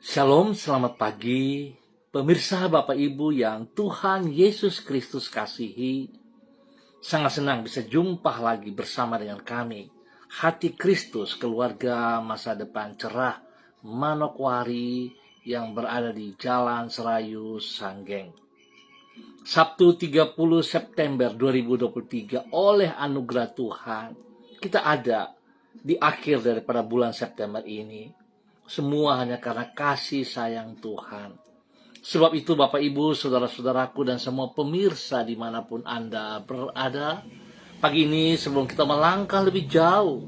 Shalom, selamat pagi. Pemirsa Bapak Ibu yang Tuhan Yesus Kristus kasihi, sangat senang bisa jumpa lagi bersama dengan kami. Hati Kristus, keluarga masa depan cerah, Manokwari yang berada di Jalan Serayu, Sanggeng. Sabtu 30 September 2023, oleh anugerah Tuhan, kita ada di akhir daripada bulan September ini. Semua hanya karena kasih sayang Tuhan. Sebab itu Bapak Ibu, saudara-saudaraku dan semua pemirsa dimanapun Anda berada, pagi ini sebelum kita melangkah lebih jauh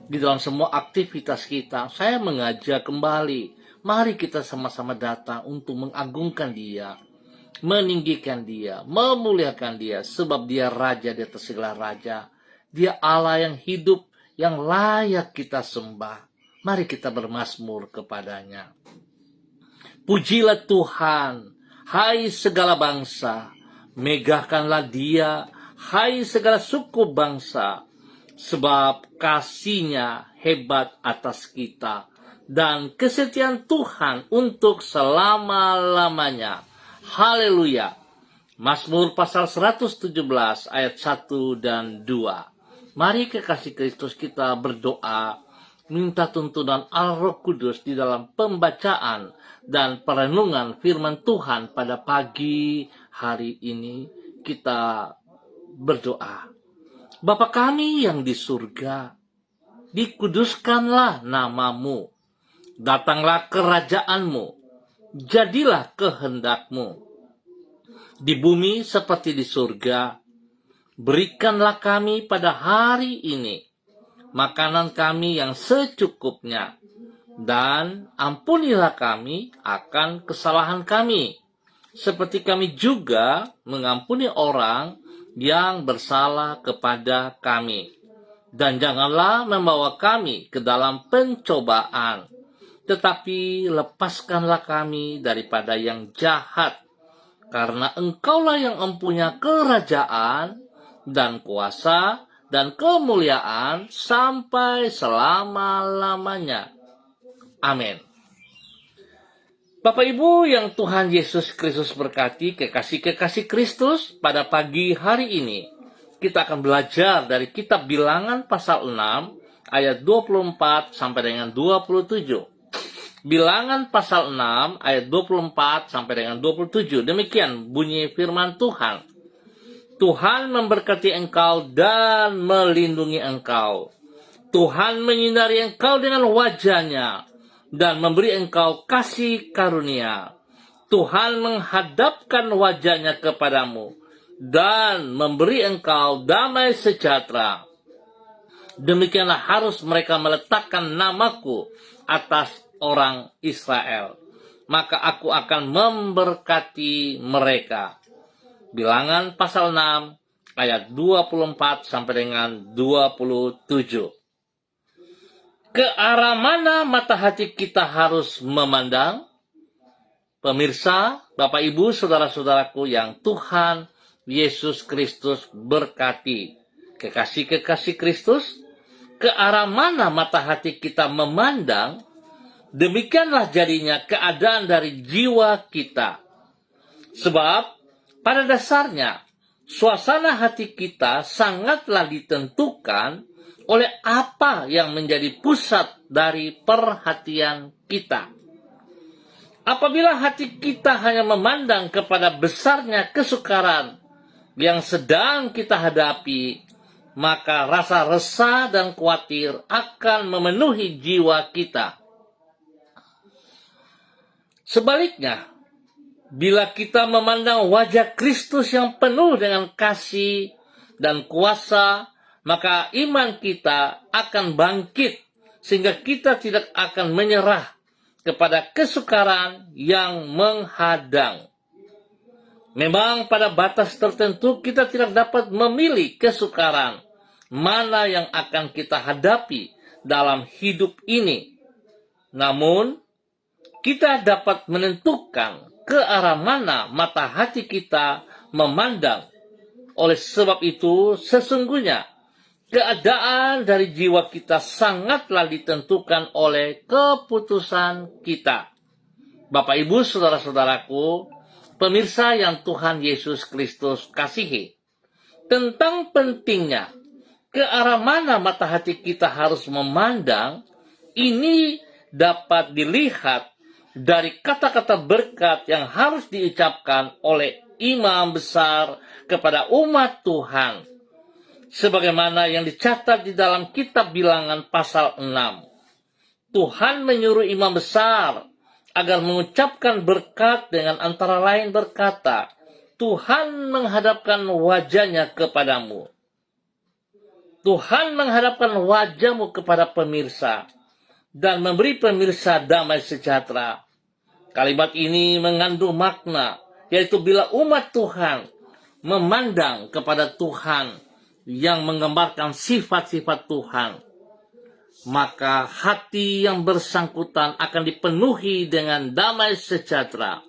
di dalam semua aktivitas kita, saya mengajak kembali, mari kita sama-sama datang untuk mengagungkan Dia, meninggikan Dia, memuliakan Dia, sebab Dia Raja di atas segala raja. Dia Allah yang hidup, yang layak kita sembah. Mari kita bermazmur kepadanya. Pujilah Tuhan, hai segala bangsa, megahkanlah Dia, hai segala suku bangsa, sebab kasih-Nya hebat atas kita, dan kesetiaan Tuhan untuk selama-lamanya. Haleluya. Mazmur pasal 117 ayat 1 dan 2. Mari kekasih Kristus kita berdoa, minta tuntunan Al-Roh Kudus di dalam pembacaan dan perenungan firman Tuhan pada pagi hari ini. Kita berdoa. Bapa kami yang di surga, dikuduskanlah namamu, datanglah kerajaanmu, jadilah kehendakmu di bumi seperti di surga. Berikanlah kami pada hari ini makanan kami yang secukupnya, dan ampunilah kami akan kesalahan kami, seperti kami juga mengampuni orang yang bersalah kepada kami. Dan janganlah membawa kami ke dalam pencobaan, tetapi lepaskanlah kami daripada yang jahat, karena Engkaulah yang mempunyai kerajaan dan kuasa dan kemuliaan sampai selama-lamanya. Amin. Bapak Ibu yang Tuhan Yesus Kristus berkati, kekasih-kekasih Kristus, pada pagi hari ini kita akan belajar dari kitab Bilangan pasal 6 ayat 24 sampai dengan 27. Bilangan pasal 6 ayat 24 sampai dengan 27. Demikian bunyi firman Tuhan. Tuhan memberkati engkau dan melindungi engkau. Tuhan menyinari engkau dengan wajah-Nya dan memberi engkau kasih karunia. Tuhan menghadapkan wajah-Nya kepadamu dan memberi engkau damai sejahtera. Demikianlah harus mereka meletakkan namaku atas orang Israel. Maka aku akan memberkati mereka. Bilangan pasal 6 ayat 24 sampai dengan 27. Ke arah mana mata hati kita harus memandang? Pemirsa, Bapak Ibu, saudara-saudaraku yang Tuhan Yesus Kristus berkati. Kekasih-kekasih Kristus, ke arah mana mata hati kita memandang, demikianlah jadinya keadaan dari jiwa kita. Sebab pada dasarnya, suasana hati kita sangatlah ditentukan oleh apa yang menjadi pusat dari perhatian kita. Apabila hati kita hanya memandang kepada besarnya kesukaran yang sedang kita hadapi, maka rasa resah dan khawatir akan memenuhi jiwa kita. Sebaliknya, bila kita memandang wajah Kristus yang penuh dengan kasih dan kuasa, maka iman kita akan bangkit sehingga kita tidak akan menyerah kepada kesukaran yang menghadang. Memang pada batas tertentu kita tidak dapat memilih kesukaran mana yang akan kita hadapi dalam hidup ini. Namun, kita dapat menentukan ke arah mana mata hati kita memandang. Oleh sebab itu, sesungguhnya keadaan dari jiwa kita sangatlah ditentukan oleh keputusan kita. Bapak, Ibu, saudara-saudaraku, pemirsa yang Tuhan Yesus Kristus kasihi, tentang pentingnya ke arah mana mata hati kita harus memandang, ini dapat dilihat dari kata-kata berkat yang harus diucapkan oleh imam besar kepada umat Tuhan. Sebagaimana yang dicatat di dalam kitab Bilangan pasal 6. Tuhan menyuruh imam besar agar mengucapkan berkat dengan antara lain berkata, Tuhan menghadapkan wajahnya kepadamu. Tuhan menghadapkan wajahmu kepada pemirsa dan memberi pemirsa damai sejahtera. Kalimat ini mengandung makna, yaitu bila umat Tuhan memandang kepada Tuhan yang menggambarkan sifat-sifat Tuhan, maka hati yang bersangkutan akan dipenuhi dengan damai sejahtera.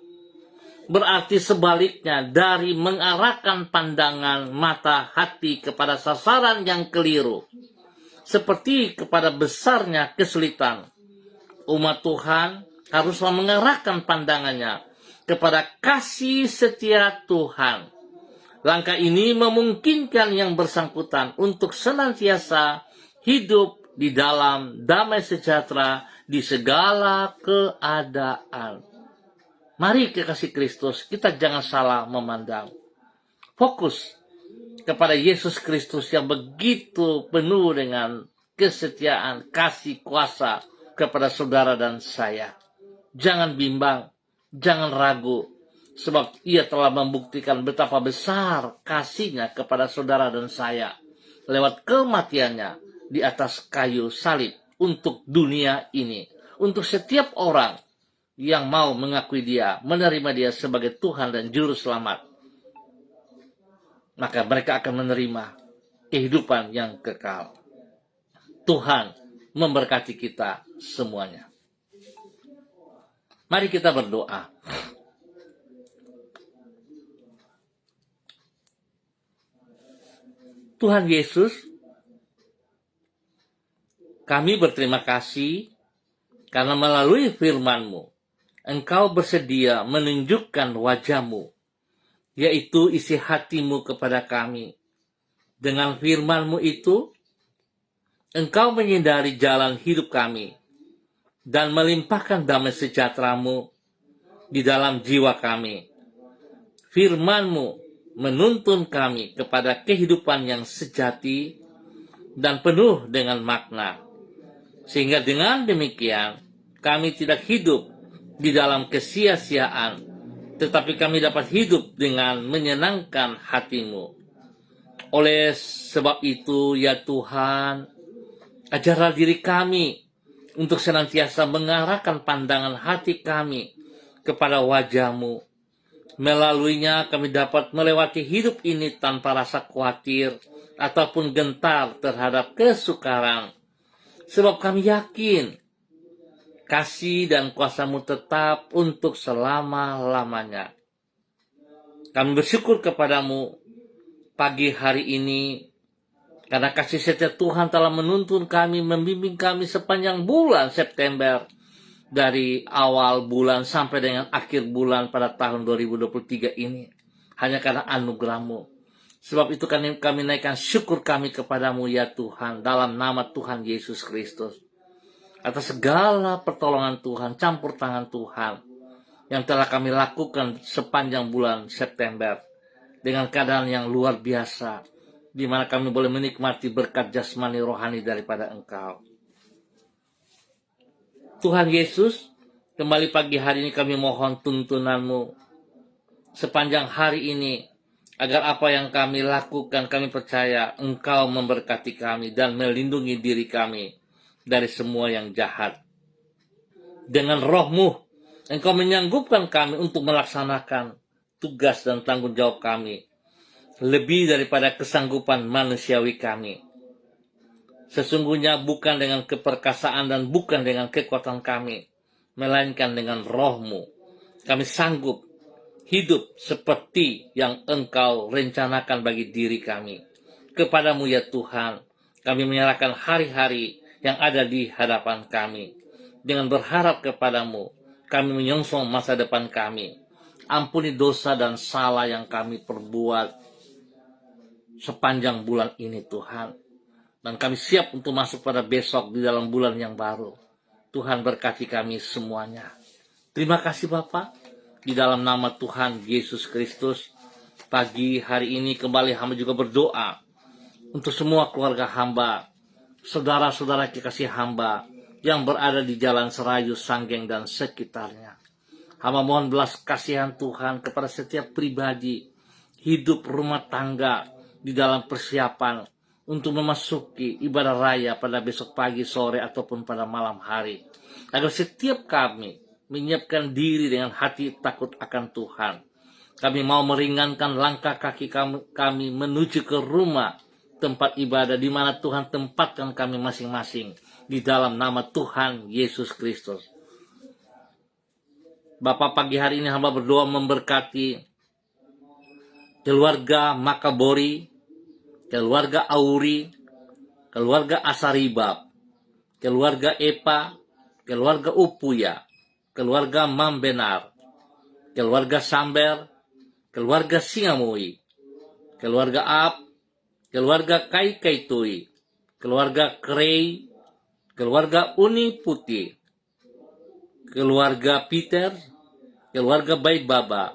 Berarti sebaliknya dari mengarahkan pandangan mata hati kepada sasaran yang keliru, seperti kepada besarnya kesulitan, umat Tuhan haruslah mengarahkan pandangannya kepada kasih setia Tuhan. Langkah ini memungkinkan yang bersangkutan untuk senantiasa hidup di dalam damai sejahtera di segala keadaan. Mari kekasih Kristus, kita jangan salah memandang. Fokus kepada Yesus Kristus yang begitu penuh dengan kesetiaan, kasih, kuasa kepada saudara dan saya. Jangan bimbang, jangan ragu, sebab Ia telah membuktikan betapa besar kasih-Nya kepada saudara dan saya lewat kematiannya di atas kayu salib untuk dunia ini, untuk setiap orang yang mau mengakui Dia, menerima Dia sebagai Tuhan dan Juru Selamat. Maka mereka akan menerima kehidupan yang kekal. Tuhan memberkati kita semuanya. Mari kita berdoa. Tuhan Yesus, kami berterima kasih karena melalui firman-Mu, Engkau bersedia menunjukkan wajah-Mu, yaitu isi hati-Mu kepada kami. Dengan firman-Mu itu, Engkau menyinari jalan hidup kami dan melimpahkan damai sejahtera-Mu di dalam jiwa kami. Firman-Mu menuntun kami kepada kehidupan yang sejati dan penuh dengan makna. Sehingga dengan demikian, kami tidak hidup di dalam kesia-siaan, tetapi kami dapat hidup dengan menyenangkan hati-Mu. Oleh sebab itu, ya Tuhan, ajarlah diri kami untuk senantiasa mengarahkan pandangan hati kami kepada wajah-Mu. Melaluinya kami dapat melewati hidup ini tanpa rasa khawatir ataupun gentar terhadap kesukaran. Sebab kami yakin kasih dan kuasa-Mu tetap untuk selama-lamanya. Kami bersyukur kepadamu pagi hari ini, karena kasih setia Tuhan telah menuntun kami, membimbing kami sepanjang bulan September, dari awal bulan sampai dengan akhir bulan pada tahun 2023 ini. Hanya karena anugerah-Mu. Sebab itu kami naikkan syukur kami kepadamu ya Tuhan, dalam nama Tuhan Yesus Kristus. Atas segala pertolongan Tuhan, campur tangan Tuhan yang telah kami lakukan sepanjang bulan September dengan keadaan yang luar biasa, di mana kami boleh menikmati berkat jasmani rohani daripada Engkau. Tuhan Yesus, kembali pagi hari ini kami mohon tuntunan-Mu sepanjang hari ini, agar apa yang kami lakukan, kami percaya Engkau memberkati kami dan melindungi diri kami dari semua yang jahat. Dengan Roh-Mu, Engkau menyanggupkan kami untuk melaksanakan tugas dan tanggung jawab kami, lebih daripada kesanggupan manusiawi kami. Sesungguhnya bukan dengan keperkasaan dan bukan dengan kekuatan kami, melainkan dengan Roh-Mu, kami sanggup hidup seperti yang Engkau rencanakan bagi diri kami. Kepadamu ya Tuhan, kami menyerahkan hari-hari yang ada di hadapan kami, dengan berharap kepadamu Kami menyongsong masa depan kami. Ampuni dosa dan salah yang kami perbuat sepanjang bulan ini Tuhan. Dan kami siap untuk masuk pada besok di dalam bulan yang baru. Tuhan berkati kami semuanya. Terima kasih Bapa. Di dalam nama Tuhan Yesus Kristus, pagi hari ini kembali hamba juga berdoa untuk semua keluarga hamba, saudara-saudara kekasih hamba yang berada di Jalan Serayu, Sanggeng, dan sekitarnya. Hamba mohon belas kasihan Tuhan kepada setiap pribadi, hidup rumah tangga di dalam persiapan untuk memasuki ibadah raya pada besok pagi, sore, ataupun pada malam hari. Agar setiap kami menyiapkan diri dengan hati takut akan Tuhan. Kami mau meringankan langkah kaki kami menuju ke rumah tempat ibadah di mana Tuhan tempatkan kami masing-masing di dalam nama Tuhan Yesus Kristus. Bapak, pagi hari ini hamba berdoa memberkati keluarga Makabori, keluarga Auri, keluarga Asaribab, keluarga Epa, keluarga Upuya, keluarga Mambenar, keluarga Samber, keluarga Singamui, keluarga Ab, keluarga Kai Kaitui, keluarga Krei, keluarga Uni Putih, keluarga Peter, keluarga Baik Baba,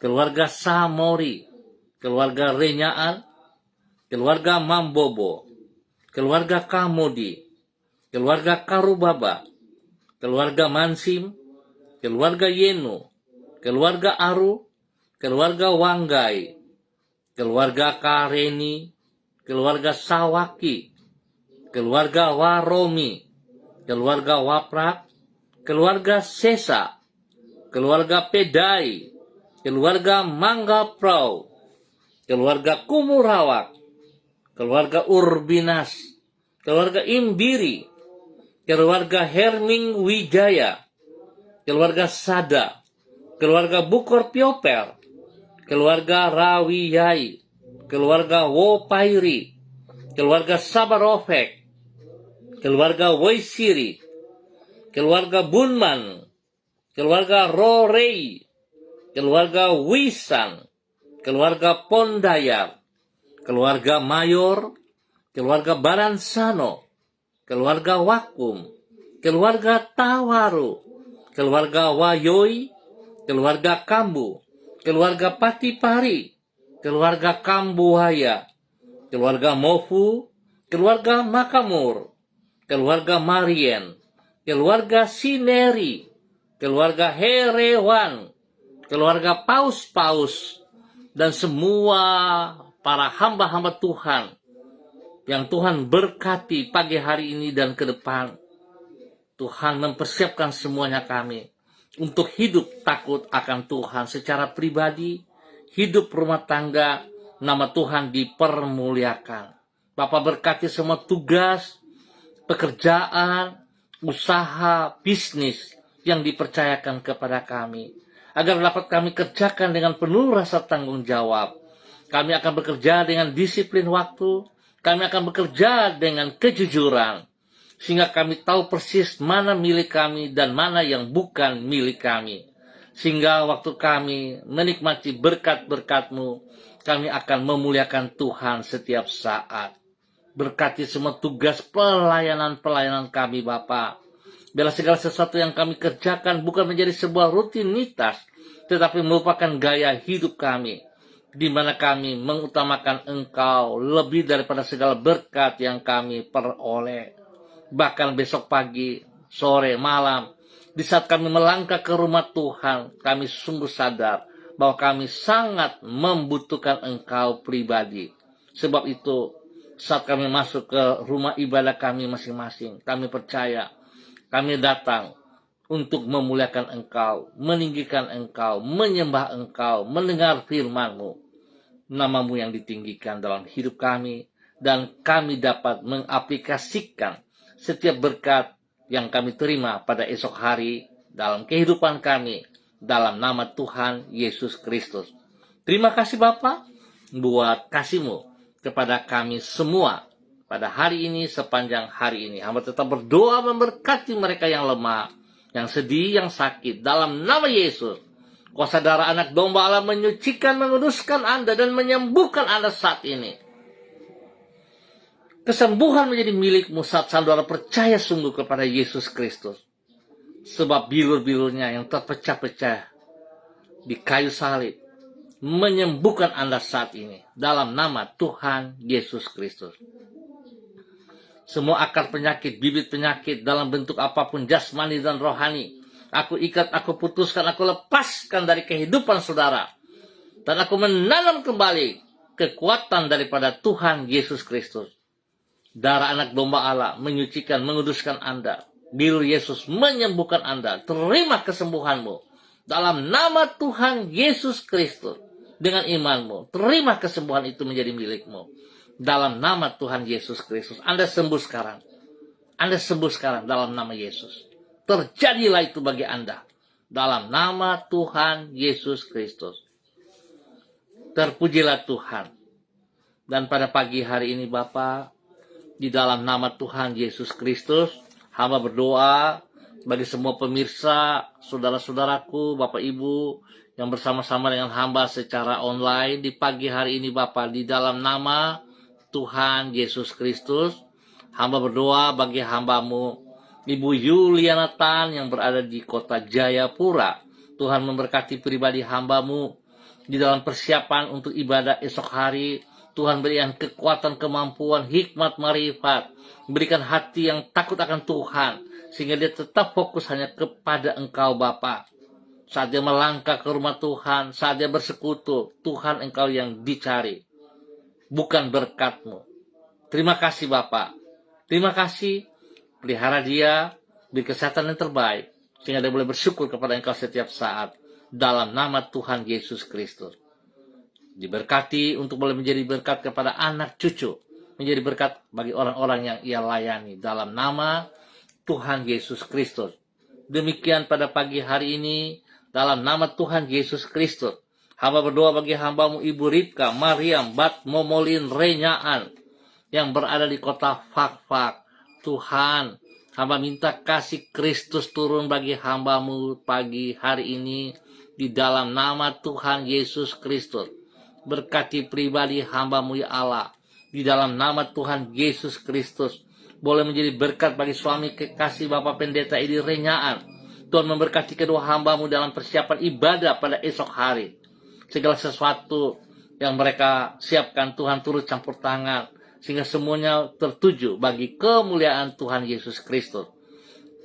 keluarga Samori, keluarga Renyaan, keluarga Mambobo, keluarga Kamodi, keluarga Karubaba, keluarga Mansim, keluarga Yenu, keluarga Aru, keluarga Wanggai, keluarga Kareni, keluarga Sawaki, keluarga Waromi, keluarga Waprak, keluarga Sesa, keluarga Pedai, keluarga Mangga Prau, keluarga Kumurawak, keluarga Urbinas, keluarga Imbiri, keluarga Herming Wijaya, keluarga Sada, keluarga Bukor Pioper, keluarga Rawiyai, keluarga Wopairi, keluarga Sabarofek, keluarga Waisiri, keluarga Bunman, keluarga Rorei, keluarga Wisan, keluarga Pondayar, keluarga Mayor, keluarga Baransano, keluarga Wakum, keluarga Tawaru, keluarga Wayoi, keluarga Kambu, keluarga Patipari, keluarga Kambuhaya, keluarga Mofu, keluarga Makamur, keluarga Marien, keluarga Sineri, keluarga Herewan, keluarga Paus-Paus, dan semua para hamba-hamba Tuhan yang Tuhan berkati pagi hari ini dan ke depan. Tuhan mempersiapkan semuanya kami untuk hidup takut akan Tuhan secara pribadi, hidup rumah tangga, nama Tuhan dipermuliakan. Bapak berkati semua tugas, pekerjaan, usaha, bisnis yang dipercayakan kepada kami, agar dapat kami kerjakan dengan penuh rasa tanggung jawab. Kami akan bekerja dengan disiplin waktu, kami akan bekerja dengan kejujuran, sehingga kami tahu persis mana milik kami dan mana yang bukan milik kami. Sehingga waktu kami menikmati berkat-berkat-Mu, kami akan memuliakan Tuhan setiap saat. Berkati semua tugas pelayanan-pelayanan kami, Bapa. Biarlah segala sesuatu yang kami kerjakan bukan menjadi sebuah rutinitas, tetapi merupakan gaya hidup kami, di mana kami mengutamakan Engkau lebih daripada segala berkat yang kami peroleh. Bahkan besok pagi, sore, malam, di saat kami melangkah ke rumah Tuhan, kami sungguh sadar bahwa kami sangat membutuhkan Engkau pribadi. Sebab itu, saat kami masuk ke rumah ibadah kami masing-masing, kami percaya, kami datang untuk memuliakan Engkau, meninggikan Engkau, menyembah Engkau, mendengar firman-Mu. Nama-Mu yang ditinggikan dalam hidup kami, dan kami dapat mengaplikasikan setiap berkat yang kami terima pada esok hari dalam kehidupan kami, dalam nama Tuhan Yesus Kristus. Terima kasih Bapa buat kasih-Mu kepada kami semua pada hari ini, sepanjang hari ini. Hamba tetap berdoa memberkati mereka yang lemah, yang sedih, yang sakit. Dalam nama Yesus, kuasa darah anak domba Allah menyucikan, menguduskan Anda, dan menyembuhkan Anda saat ini. Kesembuhan menjadi milikmu saat saudara percaya sungguh kepada Yesus Kristus. Sebab bilur-bilurnya yang terpecah-pecah di kayu salib menyembuhkan Anda saat ini. Dalam nama Tuhan Yesus Kristus. Semua akar penyakit, bibit penyakit dalam bentuk apapun, jasmani dan rohani, aku ikat, aku putuskan, aku lepaskan dari kehidupan saudara. Dan aku menanam kembali kekuatan daripada Tuhan Yesus Kristus. Darah anak domba Allah menyucikan, menguduskan Anda. Biru Yesus menyembuhkan Anda. Terima kesembuhanmu. Dalam nama Tuhan Yesus Kristus. Dengan imanmu, terima kesembuhan itu menjadi milikmu. Dalam nama Tuhan Yesus Kristus. Anda sembuh sekarang. Anda sembuh sekarang dalam nama Yesus. Terjadilah itu bagi Anda. Dalam nama Tuhan Yesus Kristus. Terpujilah Tuhan. Dan pada pagi hari ini Bapa, di dalam nama Tuhan Yesus Kristus, hamba berdoa bagi semua pemirsa, saudara-saudaraku, Bapak Ibu, yang bersama-sama dengan hamba secara online di pagi hari ini Bapak, di dalam nama Tuhan Yesus Kristus, hamba berdoa bagi hambamu, Ibu Yuliana Tan yang berada di kota Jayapura. Tuhan memberkati pribadi hambamu di dalam persiapan untuk ibadah esok hari. Tuhan berikan kekuatan, kemampuan, hikmat, marifat. Berikan hati yang takut akan Tuhan. Sehingga dia tetap fokus hanya kepada Engkau Bapa. Saat dia melangkah ke rumah Tuhan, saat dia bersekutu, Tuhan Engkau yang dicari. Bukan berkat-Mu. Terima kasih Bapa. Terima kasih. Pelihara dia, beri kesehatan yang terbaik. Sehingga dia boleh bersyukur kepada Engkau setiap saat. Dalam nama Tuhan Yesus Kristus. Diberkati untuk boleh menjadi berkat kepada anak cucu. Menjadi berkat bagi orang-orang yang ia layani. Dalam nama Tuhan Yesus Kristus. Demikian pada pagi hari ini. Dalam nama Tuhan Yesus Kristus. Hamba berdoa bagi hambamu Ibu Ripka, Mariam, Bat, Momolin, Renyaan. Yang berada di kota Fakfak. Tuhan, hamba minta kasih Kristus turun bagi hambamu pagi hari ini. Di dalam nama Tuhan Yesus Kristus. Berkati pribadi hambamu ya Allah. Di dalam nama Tuhan Yesus Kristus. Boleh menjadi berkat bagi suami kekasih Bapak Pendeta Edi Renyaan. Tuhan memberkati kedua hambamu dalam persiapan ibadah pada esok hari. Segala sesuatu yang mereka siapkan Tuhan turut campur tangan. Sehingga semuanya tertuju bagi kemuliaan Tuhan Yesus Kristus.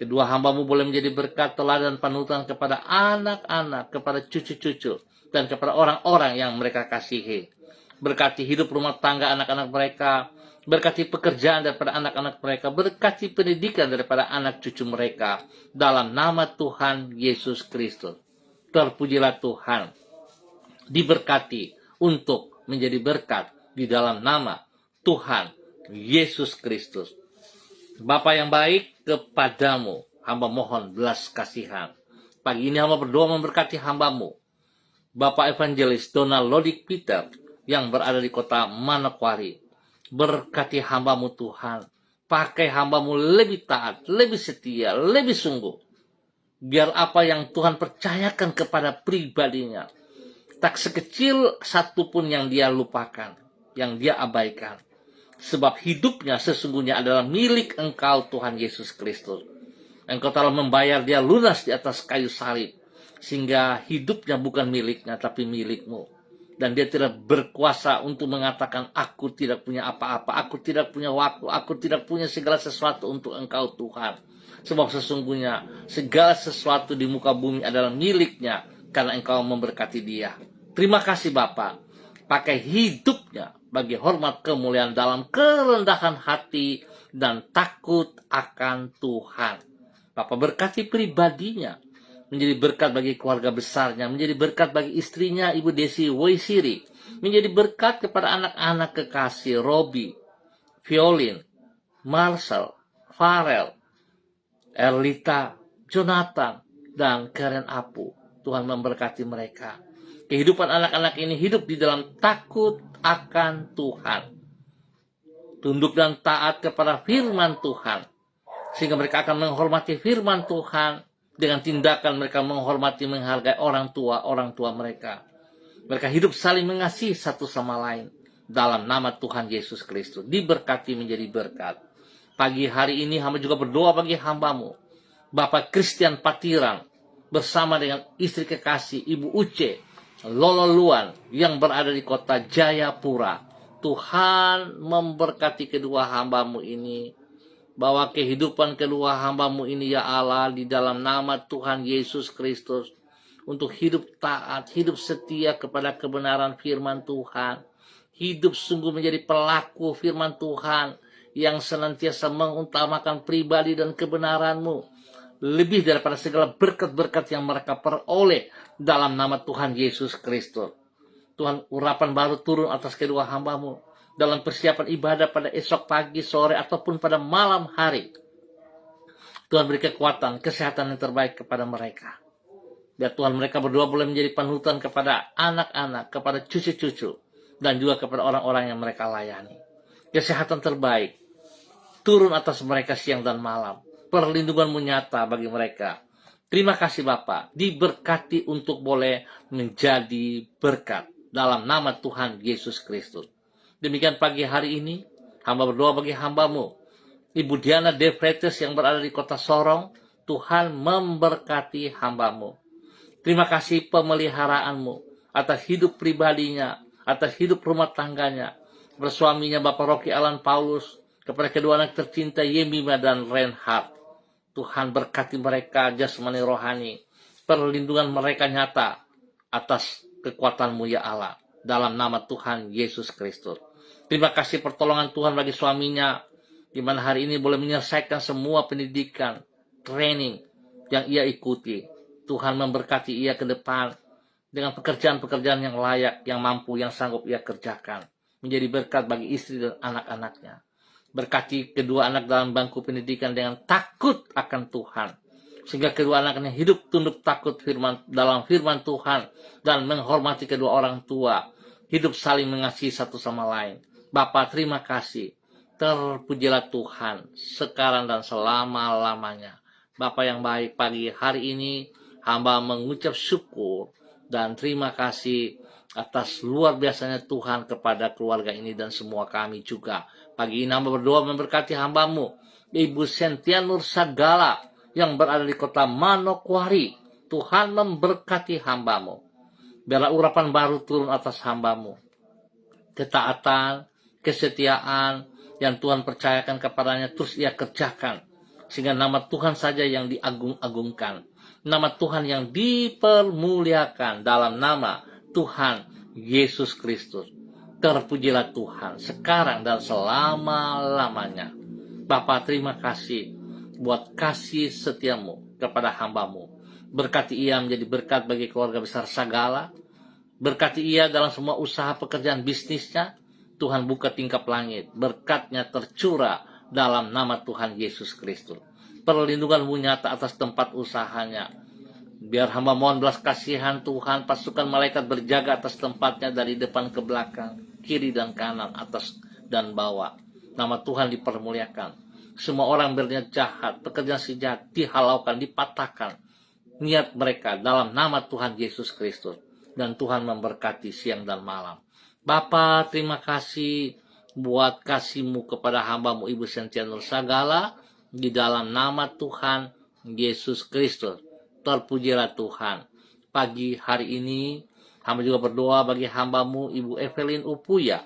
Kedua hambamu boleh menjadi berkat, teladan, panutan kepada anak-anak, kepada cucu-cucu. Dan kepada orang-orang yang mereka kasihi. Berkati hidup rumah tangga anak-anak mereka. Berkati pekerjaan daripada anak-anak mereka. Berkati pendidikan daripada anak cucu mereka. Dalam nama Tuhan Yesus Kristus. Terpujilah Tuhan. Diberkati untuk menjadi berkat di dalam nama Tuhan Yesus Kristus. Bapa yang baik, kepadamu hamba mohon belas kasihan. Pagi ini hamba berdoa memberkati hambamu. Bapak Evangelis Donald Lodik Peter yang berada di kota Manokwari. Berkati hambamu Tuhan. Pakai hambamu lebih taat, lebih setia, lebih sungguh. Biar apa yang Tuhan percayakan kepada pribadinya. Tak sekecil satupun yang dia lupakan. Yang dia abaikan. Sebab hidupnya sesungguhnya adalah milik Engkau Tuhan Yesus Kristus. Engkau telah membayar dia lunas di atas kayu salib. Sehingga hidupnya bukan miliknya tapi milikmu. Dan dia tidak berkuasa untuk mengatakan aku tidak punya apa-apa. Aku tidak punya waktu. Aku tidak punya segala sesuatu untuk Engkau Tuhan. Sebab sesungguhnya segala sesuatu di muka bumi adalah miliknya. Karena Engkau memberkati dia. Terima kasih Bapa. Pakai hidupnya bagi hormat kemuliaan dalam kerendahan hati dan takut akan Tuhan. Bapa berkati pribadinya. Menjadi berkat bagi keluarga besarnya, menjadi berkat bagi istrinya Ibu Desi Woisiri, menjadi berkat kepada anak-anak kekasih Robi, Violin, Marcel, Farel, Erlita, Jonathan, dan Karen Apu. Tuhan memberkati mereka. Kehidupan anak-anak ini hidup di dalam takut akan Tuhan. Tunduk dan taat kepada firman Tuhan. Sehingga mereka akan menghormati firman Tuhan. Dengan tindakan mereka menghormati, menghargai orang tua mereka. Mereka hidup saling mengasihi satu sama lain. Dalam nama Tuhan Yesus Kristus. Diberkati menjadi berkat. Pagi hari ini hamba juga berdoa bagi hambamu, Bapak Christian Patiran, bersama dengan istri kekasih Ibu Uce Lololuan yang berada di kota Jayapura. Tuhan memberkati kedua hambamu ini. Bawa kehidupan kedua hambamu ini ya Allah di dalam nama Tuhan Yesus Kristus. Untuk hidup taat, hidup setia kepada kebenaran firman Tuhan. Hidup sungguh menjadi pelaku firman Tuhan yang senantiasa mengutamakan pribadi dan kebenaranmu. Lebih daripada segala berkat-berkat yang mereka peroleh dalam nama Tuhan Yesus Kristus. Tuhan, urapan baru turun atas kedua hambamu dalam persiapan ibadah pada esok pagi, sore, ataupun pada malam hari. Tuhan beri kekuatan, kesehatan yang terbaik kepada mereka. Biar Tuhan mereka berdua boleh menjadi panutan kepada anak-anak, kepada cucu-cucu, dan juga kepada orang-orang yang mereka layani. Kesehatan terbaik turun atas mereka siang dan malam. Perlindunganmu nyata bagi mereka. Terima kasih Bapa, diberkati untuk boleh menjadi berkat dalam nama Tuhan Yesus Kristus. Demikian pagi hari ini, hamba berdoa bagi hambamu, Ibu Diana De Freitas yang berada di kota Sorong. Tuhan memberkati hambamu. Terima kasih pemeliharaanmu atas hidup pribadinya, atas hidup rumah tangganya, bersuaminya Bapak Rocky Alan Paulus, kepada kedua anak tercinta Yemima dan Reinhard. Tuhan berkati mereka jasmani rohani. Perlindungan mereka nyata atas kekuatan-Mu ya Allah. Dalam nama Tuhan Yesus Kristus. Terima kasih pertolongan Tuhan bagi suaminya, di mana hari ini boleh menyelesaikan semua pendidikan, training yang ia ikuti. Tuhan memberkati ia ke depan dengan pekerjaan-pekerjaan yang layak, yang mampu, yang sanggup ia kerjakan. Menjadi berkat bagi istri dan anak-anaknya. Berkati kedua anak dalam bangku pendidikan dengan takut akan Tuhan. Sehingga kedua anaknya hidup tunduk takut dalam firman Tuhan. Dan menghormati kedua orang tua. Hidup saling mengasihi satu sama lain. Bapa, terima kasih. Terpujilah Tuhan sekarang dan selama-lamanya. Bapa yang baik, pagi hari ini hamba mengucap syukur dan terima kasih atas luar biasanya Tuhan kepada keluarga ini dan semua kami juga. Pagi ini hamba berdoa memberkati hambamu, Ibu Sentia Nur Sagala yang berada di kota Manokwari. Tuhan memberkati hambamu. Biarlah urapan baru turun atas hambamu. Ketaatan, kesetiaan yang Tuhan percayakan kepadanya terus ia kerjakan. Sehingga nama Tuhan saja yang diagung-agungkan. Nama Tuhan yang dipermuliakan dalam nama Tuhan Yesus Kristus. Terpujilah Tuhan sekarang dan selama-lamanya. Bapa, terima kasih buat kasih setiamu kepada hambamu. Berkati ia menjadi berkat bagi keluarga besar Sagala. Berkati ia dalam semua usaha pekerjaan bisnisnya. Tuhan buka tingkap langit. Berkatnya tercurah dalam nama Tuhan Yesus Kristus. Perlindungan-Mu nyata atas tempat usahanya. Biar hamba mohon belas kasihan Tuhan, pasukan malaikat berjaga atas tempatnya dari depan ke belakang, kiri dan kanan, atas dan bawah. Nama Tuhan dipermuliakan. Semua orang berniat jahat, pekerjaan si jahat dihalaukan, dipatahkan niat mereka dalam nama Tuhan Yesus Kristus. Dan Tuhan memberkati siang dan malam. Bapa, terima kasih buat kasih-Mu kepada hamba-Mu Ibu Sentia Nur Sagala di dalam nama Tuhan Yesus Kristus. Terpujilah Tuhan. Pagi hari ini hamba juga berdoa bagi hamba-Mu Ibu Evelyn Upuya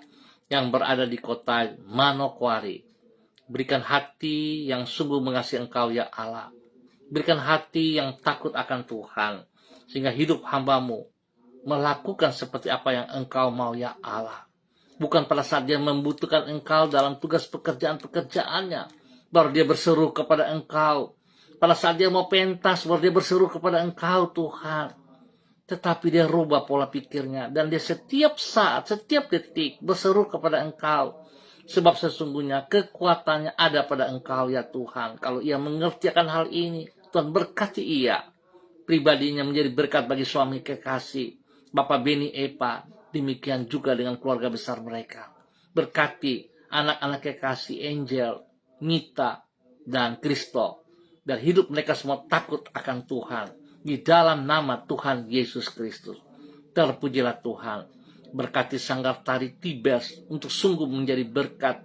yang berada di kota Manokwari. Berikan hati yang sungguh mengasihi Engkau ya Allah. Berikan hati yang takut akan Tuhan. Sehingga hidup hamba-Mu melakukan seperti apa yang Engkau mau ya Allah. Bukan pada saat dia membutuhkan Engkau dalam tugas pekerjaan-pekerjaannya, baru dia berseru kepada Engkau. Pada saat dia mau pentas, baru dia berseru kepada Engkau Tuhan. Tetapi dia rubah pola pikirnya. Dan dia setiap saat, setiap detik berseru kepada Engkau. Sebab sesungguhnya kekuatannya ada pada Engkau ya Tuhan. Kalau ia mengerti akan hal ini, Tuhan berkati ia. Pribadinya menjadi berkat bagi suami kekasih, Bapak Beni Epa. Demikian juga dengan keluarga besar mereka. Berkati anak-anak kekasih Angel, Mita, dan Kristo. dan hidup mereka semua takut akan Tuhan. Di dalam nama Tuhan Yesus Kristus. Terpujilah Tuhan. Berkati Sanggar Tari Tibers untuk sungguh menjadi berkat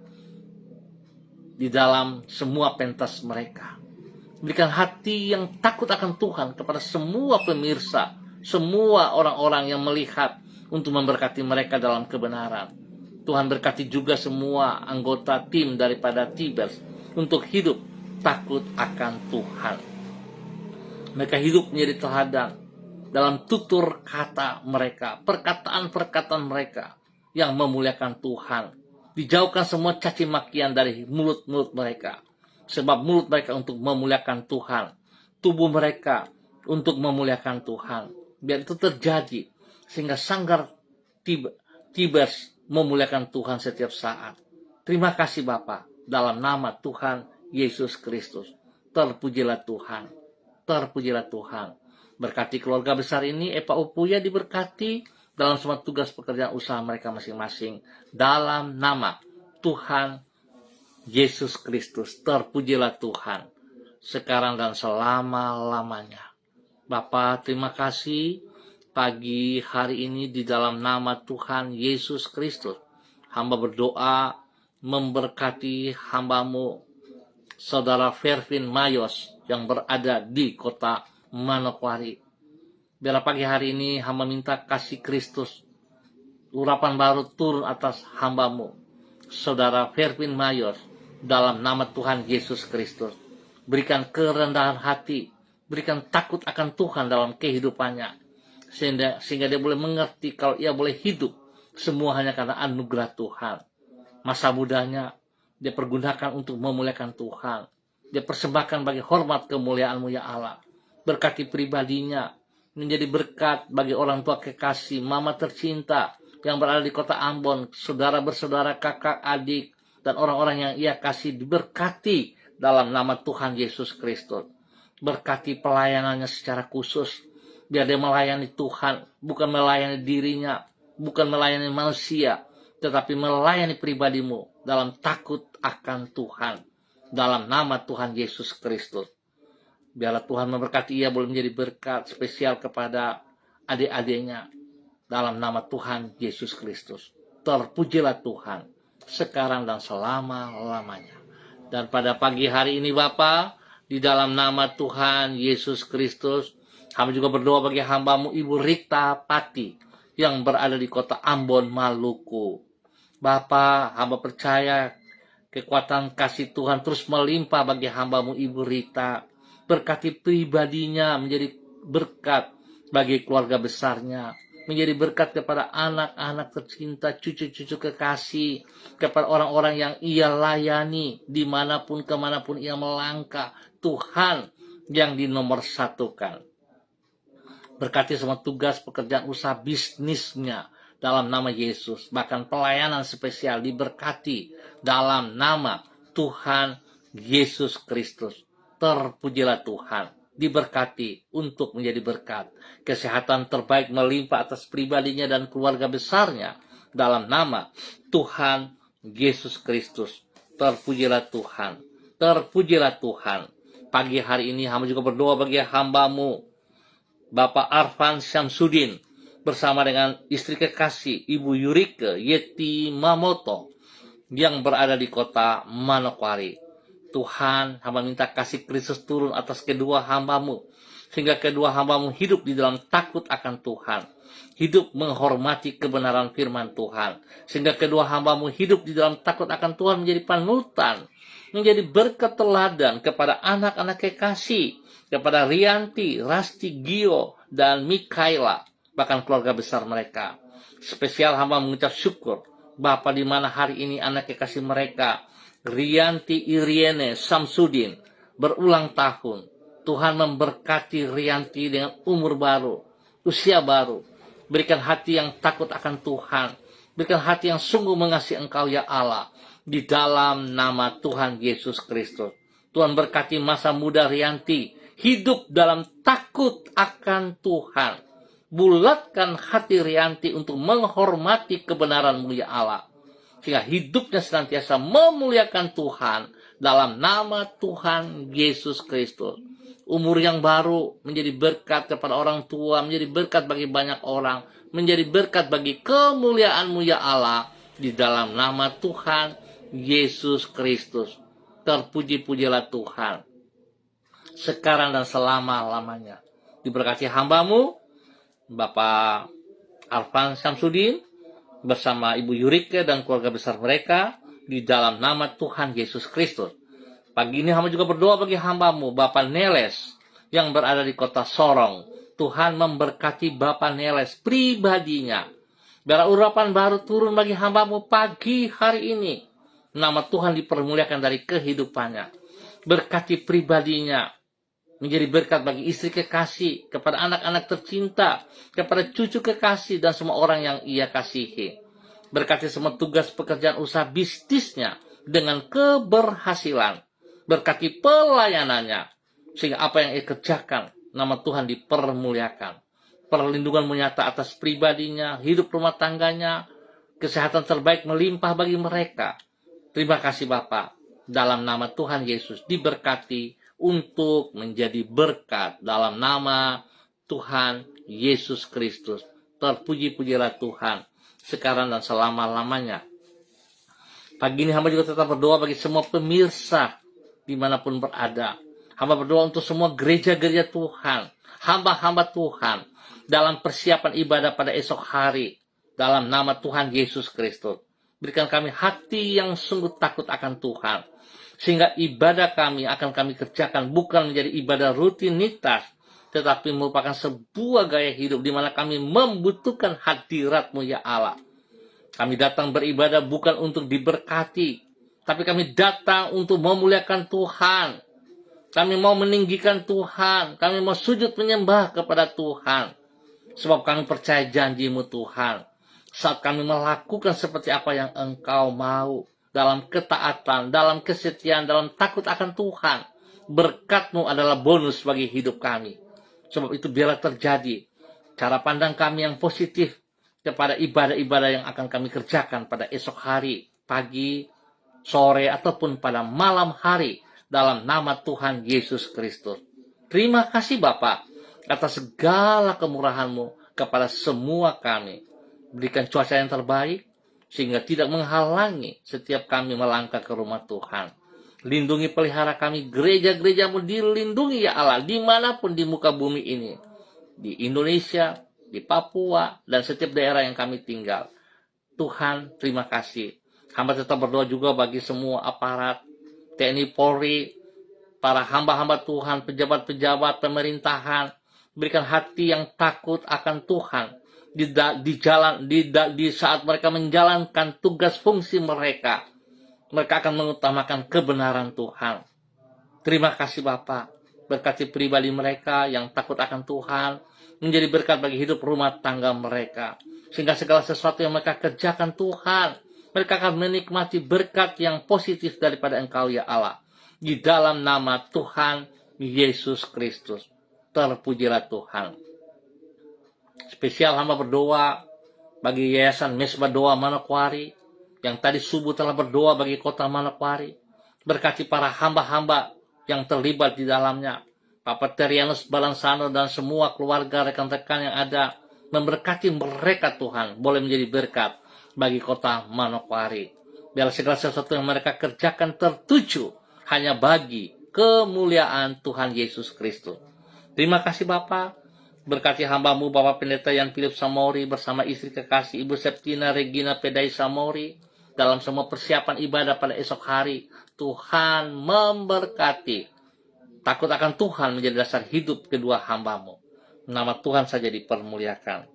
di dalam semua pentas mereka. Berikan hati yang takut akan Tuhan kepada semua pemirsa, semua orang-orang yang melihat untuk memberkati mereka dalam kebenaran. Tuhan berkati juga semua anggota tim daripada Tibers untuk hidup takut akan Tuhan. Mereka hidup menjadi teladan dalam tutur kata mereka, perkataan-perkataan mereka yang memuliakan Tuhan. Dijauhkan semua caci makian dari mulut-mulut mereka. Sebab mulut mereka untuk memuliakan Tuhan. Tubuh mereka untuk memuliakan Tuhan. Biar itu terjadi. Sehingga Sanggar Tibers memuliakan Tuhan setiap saat. Terima kasih Bapa. Dalam nama Tuhan Yesus Kristus. Terpujilah Tuhan. Terpujilah Tuhan. Berkati keluarga besar ini. Epa Upuya diberkati dalam semua tugas pekerjaan usaha mereka masing-masing. Dalam nama Tuhan Yesus Kristus. Terpujilah Tuhan sekarang dan selama-lamanya. Bapa, terima kasih pagi hari ini di dalam nama Tuhan Yesus Kristus. Hamba berdoa memberkati hambamu Saudara Fervin Mayos yang berada di kota Manokwari. Biar pagi hari ini hamba minta kasih Kristus, urapan baru turun atas hambamu Saudara Fervin Mayos dalam nama Tuhan Yesus Kristus. Berikan kerendahan hati, berikan takut akan Tuhan dalam kehidupannya, sehingga dia boleh mengerti kalau ia boleh hidup semua hanya karena anugerah Tuhan. Masa mudanya dia pergunakan untuk memuliakan Tuhan. Dia persembahkan bagi hormat kemuliaan-Mu ya Allah. Berkati pribadinya, menjadi berkat bagi orang tua kekasih, mama tercinta yang berada di kota Ambon, saudara bersaudara, kakak, adik, dan orang-orang yang ia kasih diberkati dalam nama Tuhan Yesus Kristus. Berkati pelayanannya secara khusus, biar dia melayani Tuhan, bukan melayani dirinya, bukan melayani manusia, tetapi melayani pribadimu dalam takut akan Tuhan, dalam nama Tuhan Yesus Kristus. Biarlah Tuhan memberkati ia boleh menjadi berkat spesial kepada adik-adiknya, dalam nama Tuhan Yesus Kristus. Terpujilah Tuhan sekarang dan selama-lamanya. Dan pada pagi hari ini Bapa, di dalam nama Tuhan Yesus Kristus, hamba juga berdoa bagi hambamu Ibu Rita Pati yang berada di kota Ambon, Maluku. Bapa, hamba percaya kekuatan kasih Tuhan terus melimpah bagi hambamu Ibu Rita. Berkati pribadinya menjadi berkat bagi keluarga besarnya, menjadi berkat kepada anak-anak tercinta, cucu-cucu kekasih, kepada orang-orang yang ia layani, dimanapun kemanapun ia melangkah. Tuhan yang dinomorsatukan. Berkati semua tugas pekerjaan usaha bisnisnya dalam nama Yesus. Bahkan pelayanan spesial diberkati dalam nama Tuhan Yesus Kristus. Terpujilah Tuhan. Diberkati untuk menjadi berkat. Kesehatan terbaik melimpah atas pribadinya dan keluarga besarnya dalam nama Tuhan Yesus Kristus. Terpujilah Tuhan. Terpujilah Tuhan. Pagi hari ini hamba juga berdoa bagi hambamu Bapak Arfan Syamsuddin bersama dengan istri kekasih Ibu Yurike Yeti Mamoto yang berada di kota Manokwari. Tuhan, hamba minta kasih Kristus turun atas kedua hambamu, sehingga kedua hambamu hidup di dalam takut akan Tuhan, hidup menghormati kebenaran firman Tuhan, sehingga kedua hambamu hidup di dalam takut akan Tuhan menjadi panutan, menjadi berkat teladan kepada anak-anak kekasih, kepada Rianti, Rasti, Gio, dan Mikaela, bahkan keluarga besar mereka. Spesial hamba mengucap syukur, Bapa, di mana hari ini anak kekasih mereka, Rianti Iriene Samsudin, berulang tahun. Tuhan memberkati Rianti dengan umur baru, usia baru. Berikan hati yang takut akan Tuhan. Berikan hati yang sungguh mengasihi Engkau ya Allah. Di dalam nama Tuhan Yesus Kristus. Tuhan berkati masa muda Rianti. Hidup dalam takut akan Tuhan. Bulatkan hati Rianti untuk menghormati kebenaran-Mu ya Allah. Sehingga hidupnya senantiasa memuliakan Tuhan dalam nama Tuhan Yesus Kristus. Umur yang baru menjadi berkat kepada orang tua, menjadi berkat bagi banyak orang, menjadi berkat bagi kemuliaan-Mu ya Allah, di dalam nama Tuhan Yesus Kristus. Terpuji-pujilah Tuhan sekarang dan selama-lamanya. Diberkati hamba-Mu Bapak Arfan Syamsuddin bersama Ibu Yurike dan keluarga besar mereka, di dalam nama Tuhan Yesus Kristus. Pagi ini hamba juga berdoa bagi hamba-Mu Bapak Neles yang berada di kota Sorong. Tuhan memberkati Bapak Neles pribadinya. Biar urapan baru turun bagi hamba-Mu pagi hari ini. Nama Tuhan dipermuliakan dari kehidupannya. Berkati pribadinya, menjadi berkat bagi istri kekasih, kepada anak-anak tercinta, kepada cucu kekasih, dan semua orang yang ia kasihi. Berkati semua tugas pekerjaan usaha bisnisnya dengan keberhasilan. Berkati pelayanannya, sehingga apa yang ia kerjakan, nama Tuhan dipermuliakan. Perlindungan-Mu nyata atas pribadinya, hidup rumah tangganya, kesehatan terbaik melimpah bagi mereka. Terima kasih Bapa, dalam nama Tuhan Yesus diberkati untuk menjadi berkat dalam nama Tuhan Yesus Kristus. Terpuji-pujilah Tuhan sekarang dan selama-lamanya. Pagi ini hamba juga tetap berdoa bagi semua pemirsa dimanapun berada. Hamba berdoa untuk semua gereja-gereja Tuhan, hamba-hamba Tuhan, dalam persiapan ibadah pada esok hari, dalam nama Tuhan Yesus Kristus. Berikan kami hati yang sungguh takut akan Tuhan, sehingga ibadah kami akan kami kerjakan bukan menjadi ibadah rutinitas, tetapi merupakan sebuah gaya hidup di mana kami membutuhkan hadirat-Mu ya Allah. Kami datang beribadah bukan untuk diberkati, tapi kami datang untuk memuliakan Tuhan. Kami mau meninggikan Tuhan, kami mau sujud menyembah kepada Tuhan, sebab kami percaya janji-Mu Tuhan. Saat kami melakukan seperti apa yang Engkau mau, dalam ketaatan, dalam kesetiaan, dalam takut akan Tuhan, berkat-Mu adalah bonus bagi hidup kami. Sebab itu biarlah terjadi cara pandang kami yang positif kepada ibadah-ibadah yang akan kami kerjakan pada esok hari, pagi, sore, ataupun pada malam hari, dalam nama Tuhan Yesus Kristus. Terima kasih Bapa atas segala kemurahan-Mu kepada semua kami. Berikan cuaca yang terbaik, sehingga tidak menghalangi setiap kami melangkah ke rumah Tuhan. Lindungi pelihara kami, gereja-gereja-Mu dilindungi ya Allah, dimanapun di muka bumi ini. Di Indonesia, di Papua, dan setiap daerah yang kami tinggal. Tuhan, terima kasih. Hamba tetap berdoa juga bagi semua aparat, TNI Polri, para hamba-hamba Tuhan, pejabat-pejabat pemerintahan. Berikan hati yang takut akan Tuhan. Di saat mereka menjalankan tugas fungsi mereka, mereka akan mengutamakan kebenaran Tuhan. Terima kasih Bapa, berkati pribadi mereka yang takut akan Tuhan, menjadi berkat bagi hidup rumah tangga mereka, sehingga segala sesuatu yang mereka kerjakan Tuhan, mereka akan menikmati berkat yang positif daripada Engkau ya Allah, di dalam nama Tuhan Yesus Kristus. Terpujilah Tuhan. Spesial hamba berdoa bagi Yayasan Mesbah Doa Manokwari, yang tadi subuh telah berdoa bagi kota Manokwari. Berkati para hamba-hamba yang terlibat di dalamnya, Bapak Terianus Balansano dan semua keluarga rekan-rekan yang ada. Memberkati mereka Tuhan, boleh menjadi berkat bagi kota Manokwari. Biar segala sesuatu yang mereka kerjakan tertuju hanya bagi kemuliaan Tuhan Yesus Kristus. Terima kasih Bapak. Berkati hamba-Mu Bapak Pendeta Yan Philip Samori bersama istri kekasih Ibu Septina Regina Pedai Samori dalam semua persiapan ibadah pada esok hari. Tuhan memberkati. Takut akan Tuhan menjadi dasar hidup kedua hamba-Mu. Nama Tuhan saja dipermuliakan.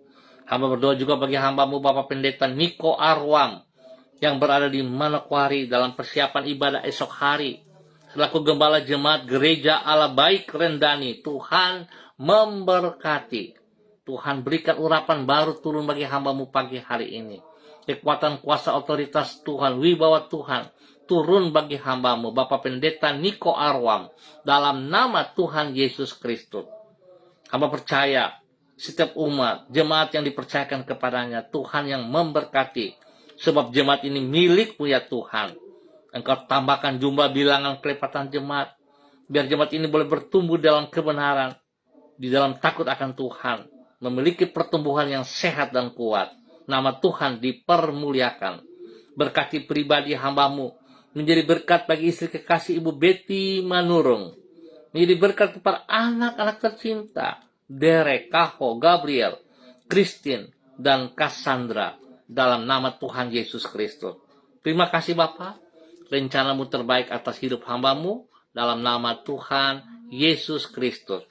Hamba berdoa juga bagi hamba-Mu Bapak Pendeta Niko Arwam yang berada di Manokwari dalam persiapan ibadah esok hari. Selaku Gembala Jemaat Gereja Allah Baik Rendani, Tuhan memberkati. Tuhan berikan urapan baru turun bagi hamba-Mu pagi hari ini. Kekuatan kuasa otoritas Tuhan, wibawa Tuhan turun bagi hamba-Mu Bapak Pendeta Niko Arwam dalam nama Tuhan Yesus Kristus. Hamba percaya setiap umat, jemaat yang dipercayakan kepadanya, Tuhan yang memberkati. Sebab jemaat ini milik-Mu ya Tuhan. Engkau tambahkan jumlah bilangan kelepatan jemaat, biar jemaat ini boleh bertumbuh dalam kebenaran, di dalam takut akan Tuhan, memiliki pertumbuhan yang sehat dan kuat. Nama Tuhan dipermuliakan. Berkati pribadi hamba-Mu, menjadi berkat bagi istri kekasih Ibu Betty Manurung, menjadi berkat kepada anak-anak tercinta, Derek, Kaho, Gabriel, Christine, dan Cassandra, dalam nama Tuhan Yesus Kristus. Terima kasih Bapa, rencana-Mu terbaik atas hidup hamba-Mu, dalam nama Tuhan Yesus Kristus.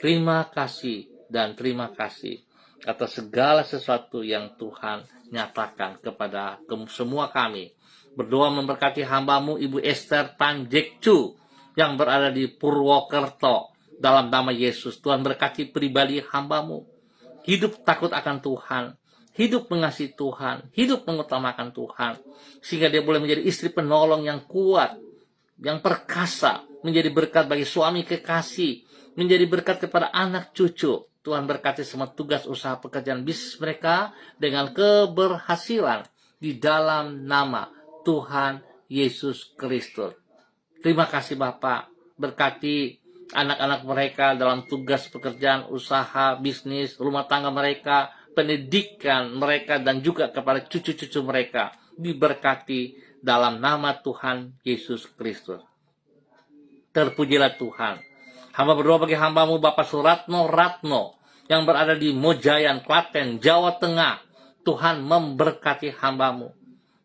Terima kasih dan terima kasih atas segala sesuatu yang Tuhan nyatakan kepada semua kami. Berdoa memberkati hamba-Mu Ibu Esther Panjekcu yang berada di Purwokerto, dalam nama Yesus. Tuhan berkati pribadi hamba-Mu, hidup takut akan Tuhan, hidup mengasihi Tuhan, hidup mengutamakan Tuhan, sehingga dia boleh menjadi istri penolong yang kuat, yang perkasa, menjadi berkat bagi suami kekasih, menjadi berkat kepada anak cucu. Tuhan berkati semua tugas usaha pekerjaan bisnis mereka dengan keberhasilan di dalam nama Tuhan Yesus Kristus. Terima kasih Bapak, berkati anak-anak mereka dalam tugas pekerjaan usaha bisnis rumah tangga mereka, pendidikan mereka, dan juga kepada cucu-cucu mereka diberkati dalam nama Tuhan Yesus Kristus. Terpujilah Tuhan. Hamba berdoa bagi hamba-Mu Bapak Suratno Ratno yang berada di Mojayan, Klaten, Jawa Tengah. Tuhan memberkati hamba-Mu.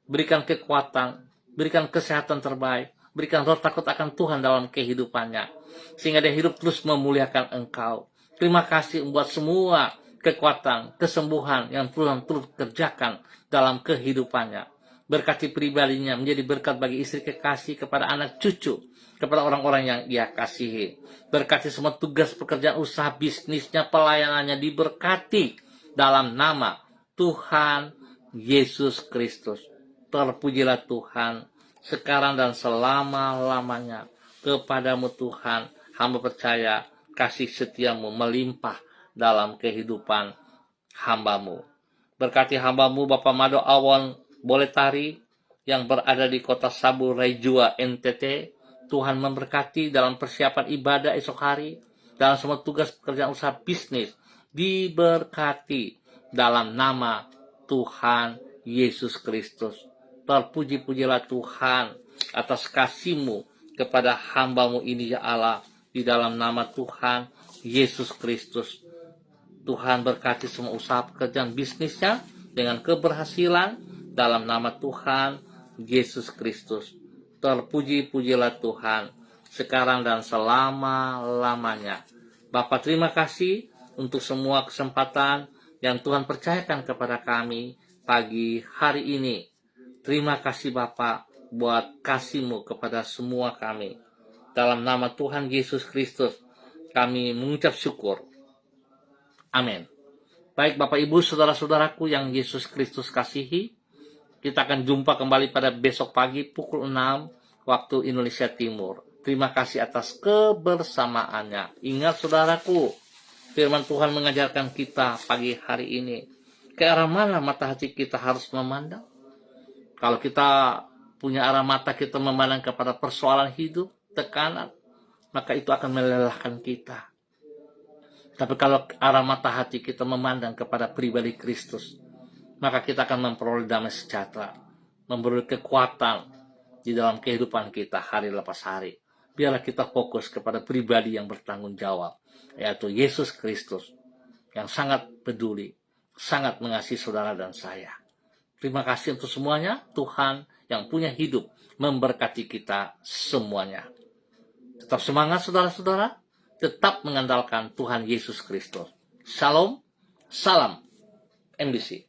Berikan kekuatan, berikan kesehatan terbaik, berikan roh takut akan Tuhan dalam kehidupannya, sehingga dia hidup terus memuliakan Engkau. Terima kasih buat semua kekuatan, kesembuhan yang Tuhan terus kerjakan dalam kehidupannya. Berkati pribadinya, menjadi berkat bagi istri kekasih, kepada anak cucu, kepada orang-orang yang ia kasihi. Berkati semua tugas pekerjaan usaha bisnisnya, pelayanannya diberkati dalam nama Tuhan Yesus Kristus. Terpujilah Tuhan sekarang dan selama-lamanya. Kepadamu Tuhan, hamba percaya kasih setiamu melimpah dalam kehidupan hamba-Mu. Berkati hamba-Mu Bapak Mado Awon Boletari yang berada di kota Sabu Raijua NTT. Tuhan memberkati dalam persiapan ibadah esok hari, dalam semua tugas pekerjaan usaha bisnis diberkati dalam nama Tuhan Yesus Kristus. Terpuji-pujilah Tuhan atas kasih-Mu kepada hamba-Mu ini ya Allah, di dalam nama Tuhan Yesus Kristus. Tuhan berkati semua usaha pekerjaan bisnisnya dengan keberhasilan dalam nama Tuhan Yesus Kristus. Terpuji-pujilah Tuhan sekarang dan selama-lamanya. Bapak terima kasih untuk semua kesempatan yang Tuhan percayakan kepada kami pagi hari ini. Terima kasih Bapak buat kasih-Mu kepada semua kami. Dalam nama Tuhan Yesus Kristus kami mengucap syukur. Amin. Baik Bapak Ibu saudara-saudaraku yang Yesus Kristus kasihi, kita akan jumpa kembali pada besok pagi pukul 6 waktu Indonesia Timur. Terima kasih atas kebersamaannya. Ingat saudaraku, firman Tuhan mengajarkan kita pagi hari ini, ke arah mana mata hati kita harus memandang. Kalau kita punya arah mata kita memandang kepada persoalan hidup, tekanan, maka itu akan melelahkan kita. Tapi kalau arah mata hati kita memandang kepada pribadi Kristus, maka kita akan memperoleh damai sejahtera, memperoleh kekuatan di dalam kehidupan kita hari lepas hari. Biarlah kita fokus kepada pribadi yang bertanggung jawab, yaitu Yesus Kristus, yang sangat peduli, sangat mengasihi saudara dan saya. Terima kasih untuk semuanya. Tuhan yang punya hidup memberkati kita semuanya. Tetap semangat saudara-saudara, tetap mengandalkan Tuhan Yesus Kristus. Shalom, salam MBC.